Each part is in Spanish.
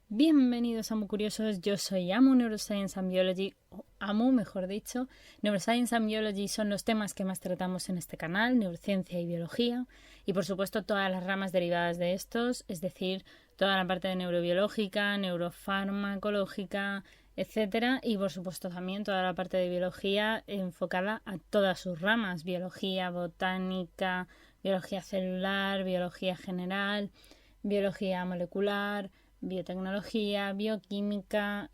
Bienvenidos a Amu Curiosos, yo soy Amu Neuroscience and Biology, o Amu mejor dicho. Neuroscience and Biology son los temas que más tratamos en este canal, neurociencia y biología, y por supuesto todas las ramas derivadas de estos, es decir, toda la parte de neurobiológica, neurofarmacológica, etcétera, y por supuesto también toda la parte de biología enfocada a todas sus ramas, biología botánica, biología celular, biología general, biología molecular, biotecnología, bioquímica,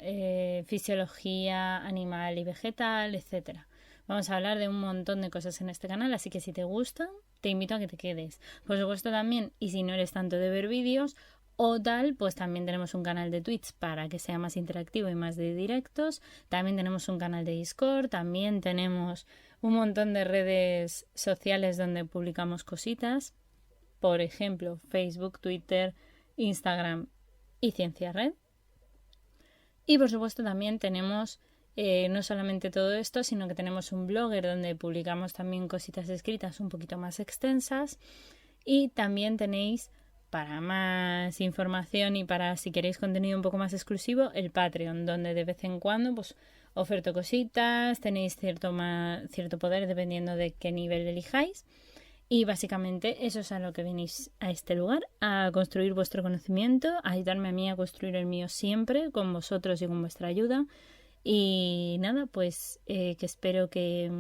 fisiología animal y vegetal, etcétera. Vamos a hablar de un montón de cosas en este canal, así que si te gusta, te invito a que te quedes. Por supuesto también, y si no eres tanto de ver vídeos o tal, pues también tenemos un canal de Twitch para que sea más interactivo y más de directos. También tenemos un canal de Discord, también tenemos un montón de redes sociales donde publicamos cositas. Por ejemplo, Facebook, Twitter, Instagram y Ciencia Red. Y por supuesto también tenemos no solamente todo esto, sino que tenemos un blogger donde publicamos también cositas escritas un poquito más extensas, y también tenéis, para más información y para si queréis contenido un poco más exclusivo, el Patreon, donde de vez en cuando pues oferto cositas, tenéis cierto poder dependiendo de qué nivel elijáis. Y básicamente eso es a lo que venís a este lugar, a construir vuestro conocimiento, a ayudarme a mí a construir el mío siempre, con vosotros y con vuestra ayuda. Y nada, pues que espero que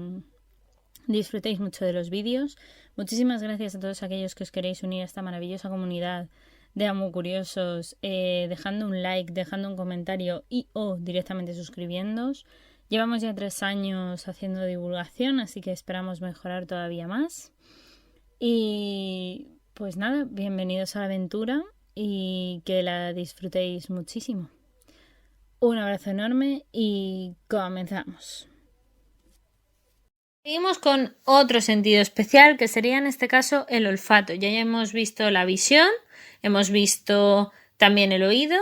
disfrutéis mucho de los vídeos. Muchísimas gracias a todos aquellos que os queréis unir a esta maravillosa comunidad de Amu Curiosos, dejando un like, dejando un comentario y o directamente suscribiéndoos. Llevamos ya 3 años haciendo divulgación, así que esperamos mejorar todavía más. Y pues nada, bienvenidos a la aventura y que la disfrutéis muchísimo. Un abrazo enorme y comenzamos. Seguimos con otro sentido especial, que sería en este caso el olfato. Ya hemos visto la visión, hemos visto también el oído,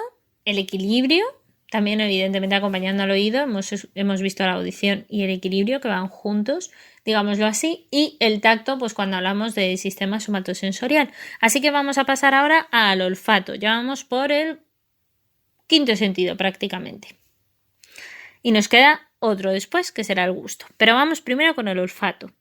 el equilibrio, también evidentemente acompañando al oído hemos visto la audición y el equilibrio, que van juntos, digámoslo así, y el tacto, pues cuando hablamos del sistema somatosensorial. Así que vamos a pasar ahora al olfato. Ya vamos por el 5º sentido prácticamente. Y nos queda otro después, que será el gusto. Pero vamos primero con el olfato.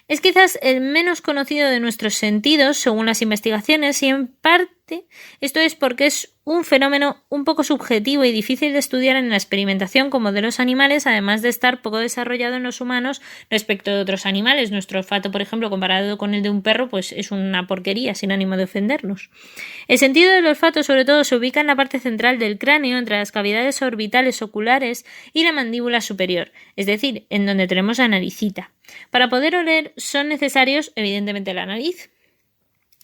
Es quizás el menos conocido de nuestros sentidos, según las investigaciones, y en parte esto es porque es un fenómeno un poco subjetivo y difícil de estudiar en la experimentación como de los animales, además de estar poco desarrollado en los humanos respecto de otros animales. Nuestro olfato, por ejemplo, comparado con el de un perro, pues es una porquería, sin ánimo de ofendernos. El sentido del olfato, sobre todo, se ubica en la parte central del cráneo, entre las cavidades orbitales oculares y la mandíbula superior, es decir, en donde tenemos la naricita. Para poder oler son necesarios, evidentemente, la nariz,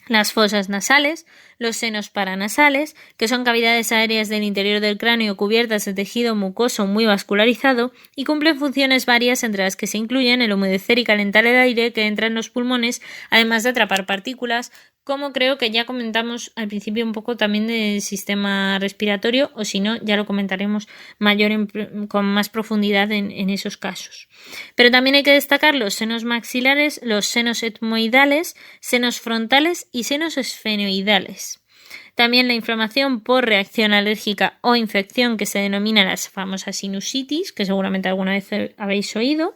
las fosas nasales, los senos paranasales, que son cavidades aéreas del interior del cráneo cubiertas de tejido mucoso muy vascularizado y cumplen funciones varias, entre las que se incluyen el humedecer y calentar el aire que entra en los pulmones, además de atrapar partículas, como creo que ya comentamos al principio un poco también del sistema respiratorio, o si no, ya lo comentaremos con más profundidad en esos casos. Pero también hay que destacar los senos maxilares, los senos etmoidales, senos frontales y senos esfenoidales. También la inflamación por reacción alérgica o infección, que se denomina las famosas sinusitis, que seguramente alguna vez habéis oído.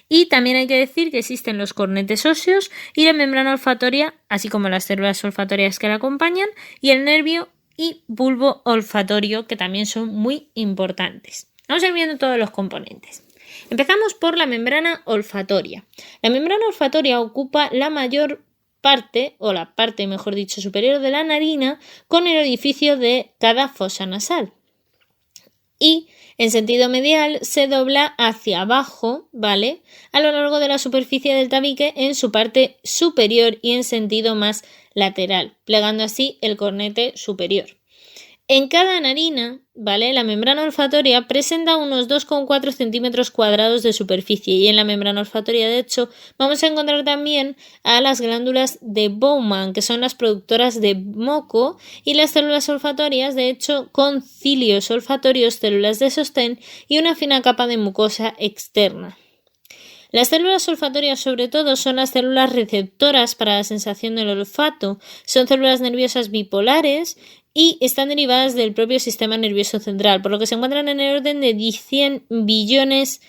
Y también hay que decir que existen los cornetes óseos y la membrana olfatoria, así como las células olfatorias que la acompañan, y el nervio y bulbo olfatorio, que también son muy importantes. Vamos a ir viendo todos los componentes. Empezamos por la membrana olfatoria. La membrana olfatoria ocupa la mayor parte, o la parte, mejor dicho, superior de la narina, con el orificio de cada fosa nasal. Y en sentido medial se dobla hacia abajo, ¿vale?, a lo largo de la superficie del tabique en su parte superior y en sentido más lateral, plegando así el cornete superior. En cada narina, ¿vale?, la membrana olfatoria presenta unos 2,4 centímetros cuadrados de superficie, y en la membrana olfatoria, de hecho, vamos a encontrar también a las glándulas de Bowman, que son las productoras de moco, y las células olfatorias, de hecho, con cilios olfatorios, células de sostén y una fina capa de mucosa externa. Las células olfatorias, sobre todo, son las células receptoras para la sensación del olfato. Son células nerviosas bipolares y están derivadas del propio sistema nervioso central, por lo que se encuentran en el orden de 100 billones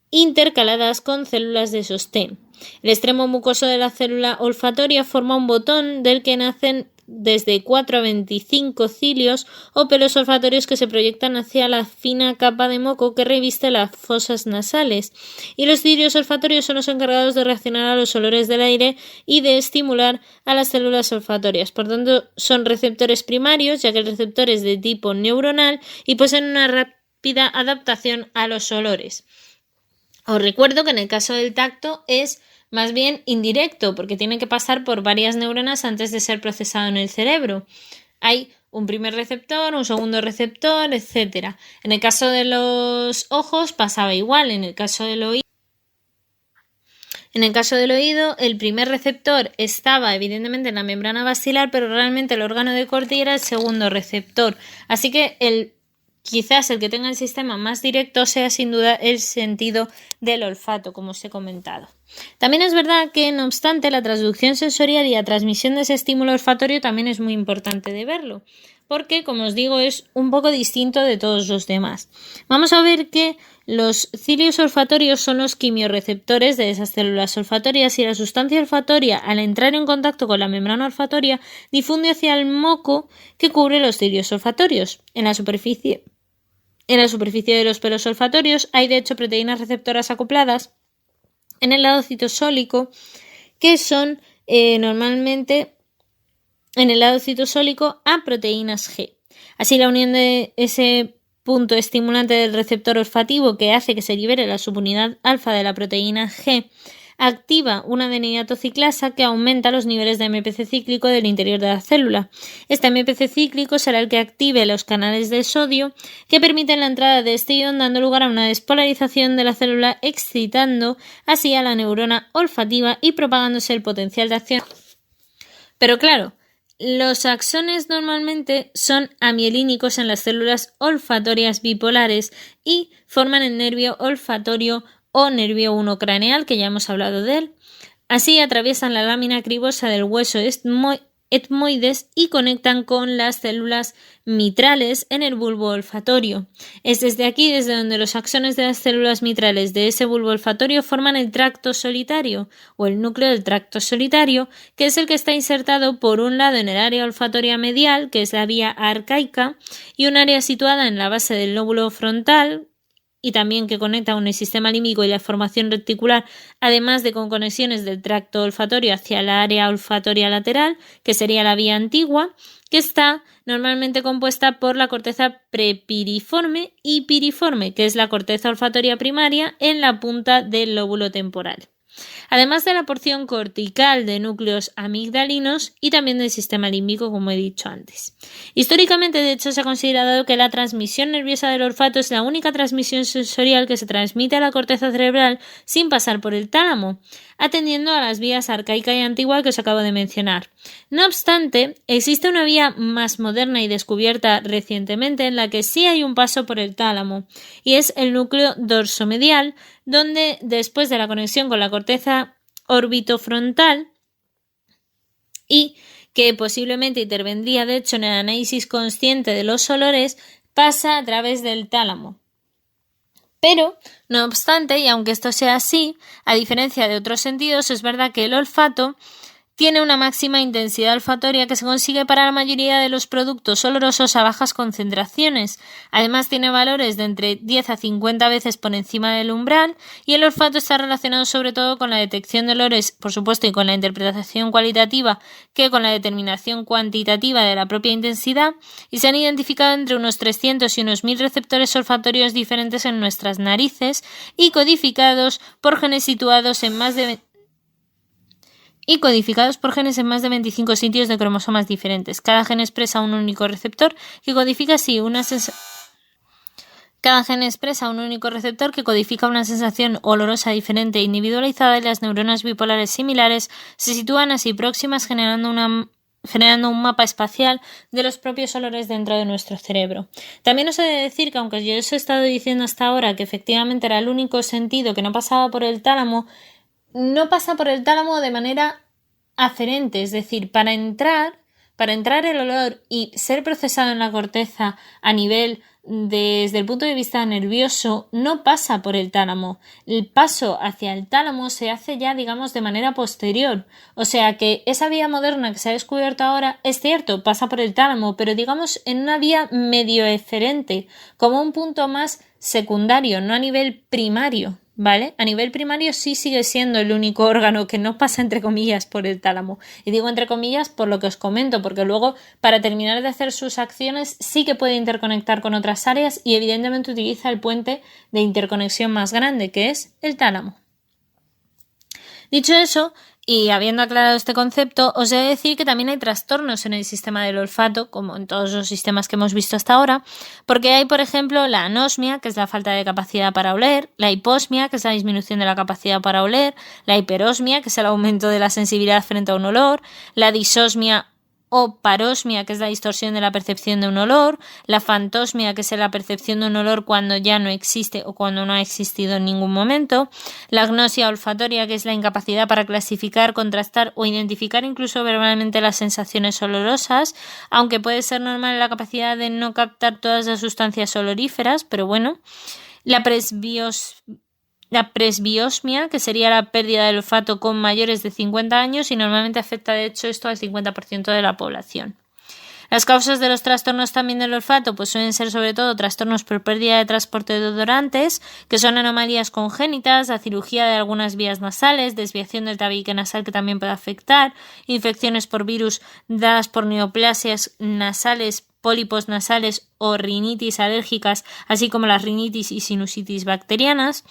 intercaladas con células de sostén. El extremo mucoso de la célula olfatoria forma un botón del que nacen desde 4 a 25 cilios o pelos olfatorios que se proyectan hacia la fina capa de moco que reviste las fosas nasales, y los cilios olfatorios son los encargados de reaccionar a los olores del aire y de estimular a las células olfatorias. Por tanto, son receptores primarios, ya que el receptor es de tipo neuronal y poseen una rápida adaptación a los olores. Os recuerdo que en el caso del tacto es más bien indirecto, porque tiene que pasar por varias neuronas antes de ser procesado en el cerebro. Hay un primer receptor, un segundo receptor, etc. En el caso de los ojos pasaba igual. En el caso del oído, el primer receptor estaba evidentemente en la membrana basilar, pero realmente el órgano de Corti era el segundo receptor. Así que quizás el que tenga el sistema más directo sea sin duda el sentido del olfato, como os he comentado. También es verdad que, no obstante, la transducción sensorial y la transmisión de ese estímulo olfatorio también es muy importante de verlo, porque, como os digo, es un poco distinto de todos los demás. Vamos a ver que los cilios olfatorios son los quimiorreceptores de esas células olfatorias y la sustancia olfatoria, al entrar en contacto con la membrana olfatoria, difunde hacia el moco que cubre los cilios olfatorios. En la superficie de los pelos olfatorios hay de hecho proteínas receptoras acopladas en el lado citosólico que son normalmente en el lado citosólico a proteínas G. Así, la unión de ese punto estimulante del receptor olfativo que hace que se libere la subunidad alfa de la proteína G activa una adeninato ciclasa que aumenta los niveles de MPC cíclico del interior de la célula. Este MPC cíclico será el que active los canales de sodio que permiten la entrada de este ion, dando lugar a una despolarización de la célula, excitando así a la neurona olfativa y propagándose el potencial de acción. Pero claro, los axones normalmente son amielínicos en las células olfatorias bipolares y forman el nervio olfatorio o nervio 1 craneal, que ya hemos hablado de él. Así atraviesan la lámina cribosa del hueso etmoides y conectan con las células mitrales en el bulbo olfatorio. Es desde aquí desde donde los axones de las células mitrales de ese bulbo olfatorio forman el tracto solitario o el núcleo del tracto solitario, que es el que está insertado por un lado en el área olfatoria medial, que es la vía arcaica, y un área situada en la base del lóbulo frontal, y también que conecta con el sistema límbico y la formación reticular, además de con conexiones del tracto olfatorio hacia la área olfatoria lateral, que sería la vía antigua, que está normalmente compuesta por la corteza prepiriforme y piriforme, que es la corteza olfatoria primaria en la punta del lóbulo temporal. Además de la porción cortical de núcleos amigdalinos y también del sistema límbico, como he dicho antes. Históricamente, de hecho, se ha considerado que la transmisión nerviosa del olfato es la única transmisión sensorial que se transmite a la corteza cerebral sin pasar por el tálamo, atendiendo a las vías arcaica y antigua que os acabo de mencionar. No obstante, existe una vía más moderna y descubierta recientemente en la que sí hay un paso por el tálamo, y es el núcleo dorsomedial, donde después de la conexión con la corteza orbitofrontal y que posiblemente intervendría de hecho en el análisis consciente de los olores, pasa a través del tálamo. Pero, no obstante, y aunque esto sea así, a diferencia de otros sentidos, es verdad que el olfato tiene una máxima intensidad olfatoria que se consigue para la mayoría de los productos olorosos a bajas concentraciones. Además, tiene valores de entre 10 a 50 veces por encima del umbral, y el olfato está relacionado sobre todo con la detección de olores, por supuesto, y con la interpretación cualitativa que con la determinación cuantitativa de la propia intensidad, y se han identificado entre unos 300 y unos 1000 receptores olfatorios diferentes en nuestras narices y codificados por genes en más de 25 sitios de cromosomas diferentes. Cada gen expresa un único receptor que codifica una sensación olorosa diferente e individualizada, y las neuronas bipolares similares se sitúan así próximas, generando una generando un mapa espacial de los propios olores dentro de nuestro cerebro. También os he de decir que aunque yo os he estado diciendo hasta ahora que efectivamente era el único sentido que no pasaba por el tálamo, no pasa por el tálamo de manera aferente, es decir, para entrar el olor y ser procesado en la corteza a nivel desde el punto de vista nervioso no pasa por el tálamo. El paso hacia el tálamo se hace ya, digamos, de manera posterior. O sea que esa vía moderna que se ha descubierto ahora es cierto, pasa por el tálamo, pero digamos en una vía medio eferente, como un punto más secundario, no a nivel primario. ¿Vale? A nivel primario sí sigue siendo el único órgano que no pasa entre comillas por el tálamo. Y digo entre comillas por lo que os comento, porque luego para terminar de hacer sus acciones sí que puede interconectar con otras áreas y evidentemente utiliza el puente de interconexión más grande, que es el tálamo. Dicho eso, y habiendo aclarado este concepto, os he de decir que también hay trastornos en el sistema del olfato, como en todos los sistemas que hemos visto hasta ahora, porque hay, por ejemplo, la anosmia, que es la falta de capacidad para oler, la hiposmia, que es la disminución de la capacidad para oler, la hiperosmia, que es el aumento de la sensibilidad frente a un olor, la disosmia o parosmia, que es la distorsión de la percepción de un olor, la fantosmia, que es la percepción de un olor cuando ya no existe o cuando no ha existido en ningún momento, la agnosia olfatoria, que es la incapacidad para clasificar, contrastar o identificar incluso verbalmente las sensaciones olorosas, aunque puede ser normal la capacidad de no captar todas las sustancias oloríferas, pero bueno, la presbiosmia, que sería la pérdida del olfato con mayores de 50 años y normalmente afecta de hecho esto al 50% de la población. Las causas de los trastornos también del olfato pues suelen ser sobre todo trastornos por pérdida de transporte de odorantes, que son anomalías congénitas, la cirugía de algunas vías nasales, desviación del tabique nasal que también puede afectar, infecciones por virus dadas por neoplasias nasales, pólipos nasales o rinitis alérgicas, así como las rinitis y sinusitis bacterianas.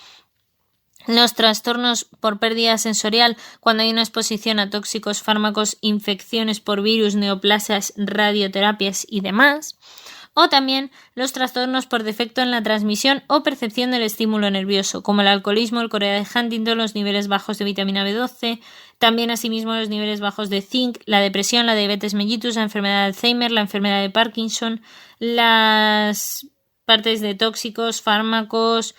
Los trastornos por pérdida sensorial cuando hay una exposición a tóxicos, fármacos, infecciones por virus, neoplasias, radioterapias y demás. O también los trastornos por defecto en la transmisión o percepción del estímulo nervioso, como el alcoholismo, el corea de Huntington, los niveles bajos de vitamina B12, también asimismo los niveles bajos de zinc, la depresión, la diabetes mellitus, la enfermedad de Alzheimer, la enfermedad de Parkinson, las partes de tóxicos, fármacos,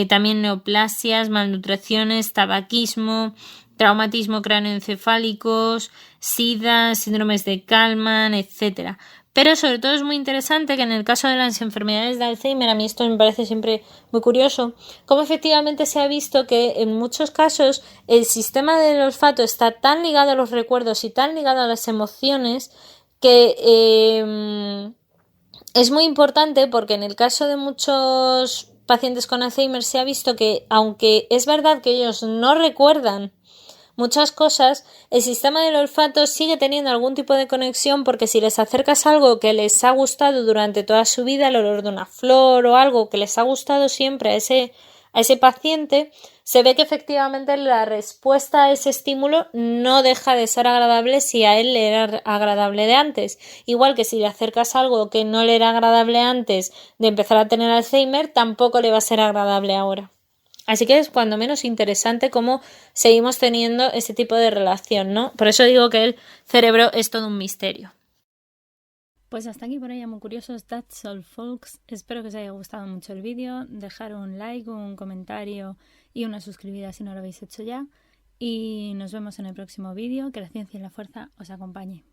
también neoplasias, malnutriciones, tabaquismo, traumatismo cráneoencefálicos, SIDA, síndromes de Kallmann, etc. Pero sobre todo es muy interesante que en el caso de las enfermedades de Alzheimer, a mí esto me parece siempre muy curioso, cómo efectivamente se ha visto que en muchos casos el sistema del olfato está tan ligado a los recuerdos y tan ligado a las emociones que es muy importante porque en el caso de muchos pacientes con Alzheimer se ha visto que, aunque es verdad que ellos no recuerdan muchas cosas, el sistema del olfato sigue teniendo algún tipo de conexión porque si les acercas algo que les ha gustado durante toda su vida, el olor de una flor o algo que les ha gustado siempre a ese paciente, se ve que efectivamente la respuesta a ese estímulo no deja de ser agradable si a él le era agradable de antes. Igual que si le acercas algo que no le era agradable antes de empezar a tener Alzheimer, tampoco le va a ser agradable ahora. Así que es cuando menos interesante cómo seguimos teniendo ese tipo de relación, ¿no? Por eso digo que el cerebro es todo un misterio. Pues hasta aquí por hoy, muy curiosos. That's all, folks. Espero que os haya gustado mucho el vídeo. Dejar un like, un comentario y una suscribida si no lo habéis hecho ya. Y nos vemos en el próximo vídeo. Que la ciencia y la fuerza os acompañe.